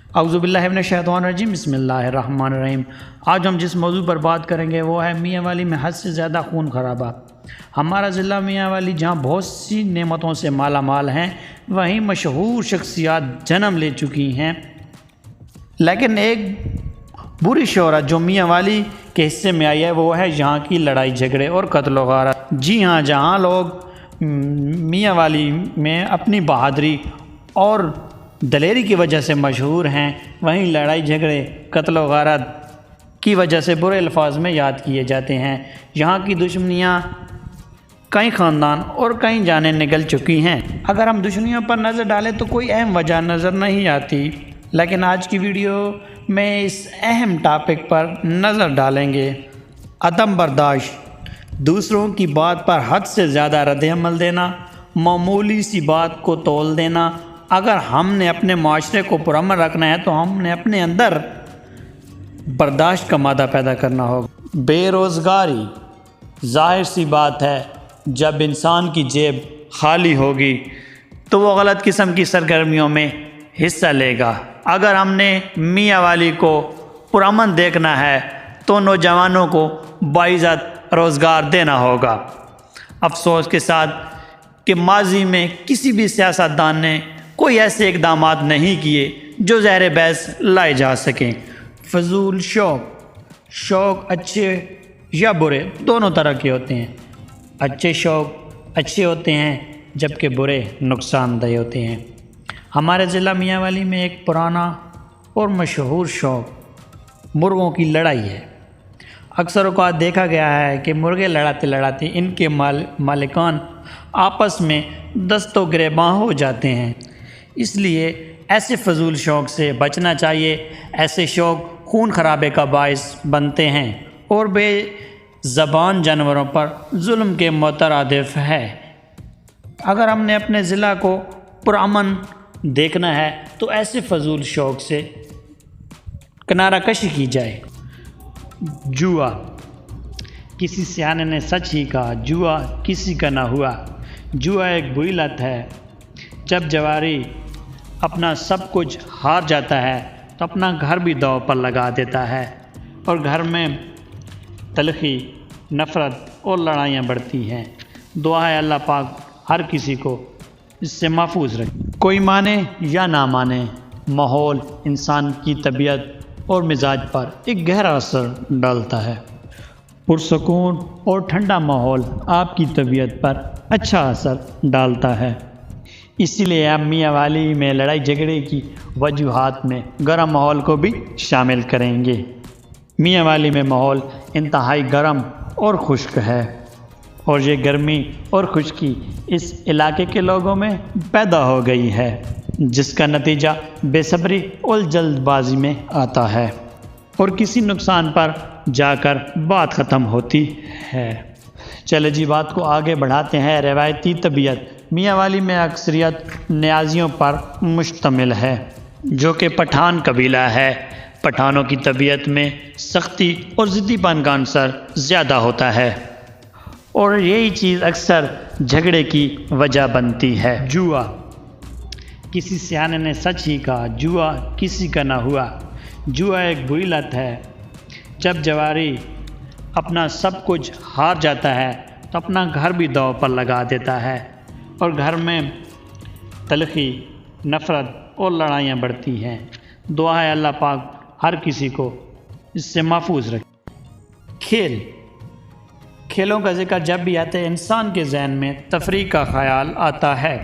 اعوذ باللہ من الشیطان الرجیم، بسم اللہ الرحمن الرحیم۔ آج ہم جس موضوع پر بات کریں گے وہ ہے میاں والی میں حد سے زیادہ خون خرابہ۔ ہمارا ضلع میاں والی جہاں بہت سی نعمتوں سے مالا مال ہیں، وہیں مشہور شخصیات جنم لے چکی ہیں، لیکن ایک بری شہرت جو میاں والی کے حصے میں آئی ہے وہ ہے یہاں کی لڑائی جھگڑے اور قتل و غارت۔ جی ہاں، جہاں لوگ میاں والی میں اپنی بہادری اور دلیری کی وجہ سے مشہور ہیں، وہیں لڑائی جھگڑے قتل و غارت کی وجہ سے برے الفاظ میں یاد کیے جاتے ہیں۔ یہاں کی دشمنیاں کئی خاندان اور کئی جانیں نگل چکی ہیں۔ اگر ہم دشمنیوں پر نظر ڈالیں تو کوئی اہم وجہ نظر نہیں آتی، لیکن آج کی ویڈیو میں اس اہم ٹاپک پر نظر ڈالیں گے۔ عدم برداشت، دوسروں کی بات پر حد سے زیادہ رد عمل دینا، معمولی سی بات کو تول دینا۔ اگر ہم نے اپنے معاشرے کو پرامن رکھنا ہے تو ہم نے اپنے اندر برداشت کا مادہ پیدا کرنا ہوگا۔ بے روزگاری، ظاہر سی بات ہے جب انسان کی جیب خالی ہوگی تو وہ غلط قسم کی سرگرمیوں میں حصہ لے گا۔ اگر ہم نے میاں والی کو پرامن دیکھنا ہے تو نوجوانوں کو باعزت روزگار دینا ہوگا۔ افسوس کے ساتھ کہ ماضی میں کسی بھی سیاستدان نے کوئی ایسے اقدامات نہیں کیے جو زہر بحث لائے جا سکیں۔ فضول شوق اچھے یا برے دونوں طرح کے ہوتے ہیں۔ اچھے شوق اچھے ہوتے ہیں جبکہ برے نقصان دہ ہوتے ہیں۔ ہمارے ضلع میاں والی میں ایک پرانا اور مشہور شوق مرغوں کی لڑائی ہے۔ اکثر اوقات دیکھا گیا ہے کہ مرغے لڑاتے لڑاتے ان کے مالکان آپس میں دست و گریباں ہو جاتے ہیں۔ اس لیے ایسے فضول شوق سے بچنا چاہیے۔ ایسے شوق خون خرابے کا باعث بنتے ہیں اور بے زبان جانوروں پر ظلم کے مترادف ہے۔ اگر ہم نے اپنے ضلع کو پرامن دیکھنا ہے تو ایسے فضول شوق سے کنارہ کشی کی جائے۔ جوا، کسی سیانے نے سچ ہی کہا، جوا کسی کا نہ ہوا۔ جوا ایک بری لت ہے۔ جب جواری اپنا سب کچھ ہار جاتا ہے تو اپنا گھر بھی داؤ پر لگا دیتا ہے اور گھر میں تلخی، نفرت اور لڑائیاں بڑھتی ہیں۔ دعا ہے اللہ پاک ہر کسی کو اس سے محفوظ رکھے۔ کوئی مانے یا نہ مانے، ماحول انسان کی طبیعت اور مزاج پر ایک گہرا اثر ڈالتا ہے۔ پرسکون اور ٹھنڈا ماحول آپ کی طبیعت پر اچھا اثر ڈالتا ہے۔ اسی لیے آپ میاں والی میں لڑائی جھگڑے کی وجوہات میں گرم ماحول کو بھی شامل کریں گے۔ میاں والی میں ماحول انتہائی گرم اور خشک ہے، اور یہ گرمی اور خشکی اس علاقے کے لوگوں میں پیدا ہو گئی ہے، جس کا نتیجہ بے صبری اور جلد بازی میں آتا ہے اور کسی نقصان پر جا کر بات ختم ہوتی ہے۔ چلے جی، بات کو آگے بڑھاتے ہیں۔ روایتی طبیعت میاں والی میں اکثریت نیازیوں پر مشتمل ہے، جو کہ پٹھان قبیلہ ہے۔ پٹھانوں کی طبیعت میں سختی اور ضدی پن کا عنصر زیادہ ہوتا ہے، اور یہی چیز اکثر جھگڑے کی وجہ بنتی ہے۔ جوا، کسی سیانے نے سچ ہی کہا، جوا کسی کا نہ ہوا۔ جوا ایک بری لت ہے۔ جب جواری اپنا سب کچھ ہار جاتا ہے تو اپنا گھر بھی داؤ پر لگا دیتا ہے اور گھر میں تلخی، نفرت اور لڑائیاں بڑھتی ہیں۔ دعا ہے اللہ پاک ہر کسی کو اس سے محفوظ رکھے۔ کھیلوں کا ذکر جب بھی آتا ہے انسان کے ذہن میں تفریح کا خیال آتا ہے۔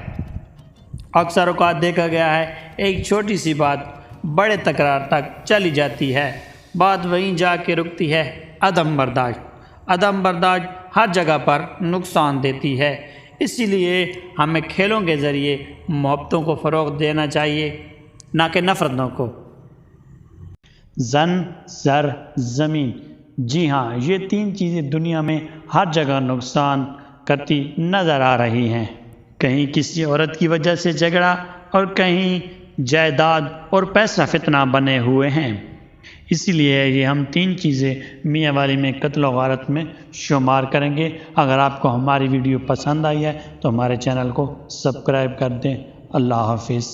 اکثر اوقات دیکھا گیا ہے ایک چھوٹی سی بات بڑے تکرار تک چلی جاتی ہے، بات وہیں جا کے رکتی ہے۔ عدم برداشت ہر جگہ پر نقصان دیتی ہے۔ اسی لیے ہمیں کھیلوں کے ذریعے محبتوں کو فروغ دینا چاہیے، نہ کہ نفرتوں کو۔ زن، زر، زمین، جی ہاں، یہ تین چیزیں دنیا میں ہر جگہ نقصان کرتی نظر آ رہی ہیں۔ کہیں کسی عورت کی وجہ سے جھگڑا اور کہیں جائیداد اور پیسہ فتنہ بنے ہوئے ہیں۔ اسی لیے یہ ہم تین چیزیں میاں والی میں قتل و غارت میں شمار کریں گے۔ اگر آپ کو ہماری ویڈیو پسند آئی ہے تو ہمارے چینل کو سبسکرائب کر دیں۔ اللہ حافظ۔